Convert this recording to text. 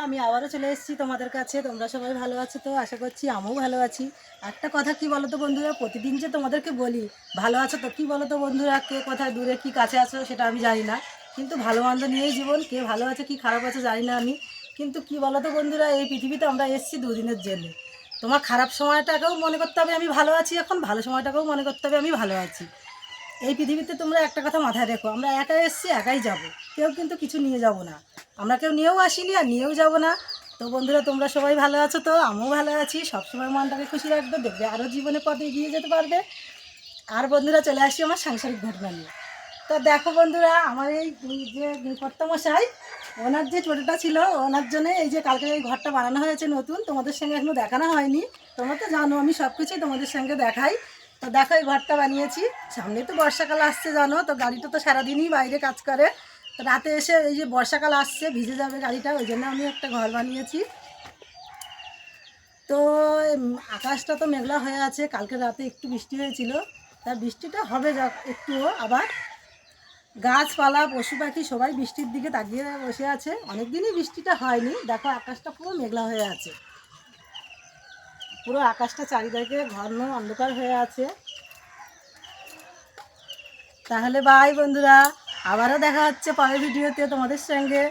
আমি আবারও চলে এসেছি তোমাদের কাছে। তোমরা সবাই ভালো আছো তো? আশা করছি আমিও ভালো আছি। একটা কথা কি বলো তো বন্ধুরা, প্রতিদিন যে তোমাদেরকে বলি ভালো আছো তো, কি বলো তো বন্ধুরা, কে কোথায় দূরে কি কাছে আছো সেটা আমি জানি না, কিন্তু ভালো মন্দ নিয়েই জীবন। কে ভালো আছে কি খারাপ আছে জানি না আমি, কিন্তু কি বলো তো বন্ধুরা, এই পৃথিবীতে আমরা এসেছি দুদিনের জন্য। তোমার খারাপ সময়টাকেও মনে করতে হবে আমি ভালো আছি, এখন ভালো সময়টাকেও মনে করতে হবে আমি ভালো আছি। এই পৃথিবীতে তোমরা একটা কথা মাথায় রেখো, আমরা একাই এসেছি, একাই যাব। কেউ কিন্তু কিছু নিয়ে যাব না, আমরা কেউ নিয়েও আসিনি আর নিয়েও যাব না। তো বন্ধুরা, তোমরা সবাই ভালো আছো তো? আমিও ভালো আছি। সবসময় মনটাকে খুশি রাখবে, দেখবে আরও জীবনে পথে এগিয়ে যেতে পারবে। আর বন্ধুরা, চলে আসি আমার সাংসারিক ঘটনা নিয়ে। তো দেখো বন্ধুরা, আমার এই যে কর্তামশাই, ওনার যে ছোটোটা ছিল, ওনার জন্য এই যে কালকে এই ঘরটা বানানো হয়েছে নতুন, তোমাদের সঙ্গে এখনো দেখানো হয়নি। তোমরা তো জানো আমি সব কিছুই তোমাদের সঙ্গে দেখাই। তো দেখো এই ঘরটা বানিয়েছি। সামনে তো বর্ষাকাল আসছে জানো তো, গাড়িটা তো সারাদিনই বাইরে কাজ করে। তো রাতে এসে এই যে বর্ষাকাল আসছে, ভিজে যাবে গাড়িটা, ওই জন্য আমি একটা ঘর বানিয়েছি। তো আকাশটা তো মেঘলা হয়ে আছে, কালকে রাতে একটু বৃষ্টি হয়েছিল। তা বৃষ্টিটা হবে একটুও আবার। গাছপালা পশু পাখি সবাই বৃষ্টির দিকে তাকিয়ে বসে আছে, অনেক দিনই বৃষ্টিটা হয়নি। দেখো আকাশটা পুরো মেঘলা হয়ে আছে, পুরো আকাশটা চারিদিকে ঘন অন্ধকার হয়ে আছে। তাহলে বাই বন্ধুরা, আবারও দেখা হচ্ছে পরের ভিডিওতে তোমাদের সঙ্গে।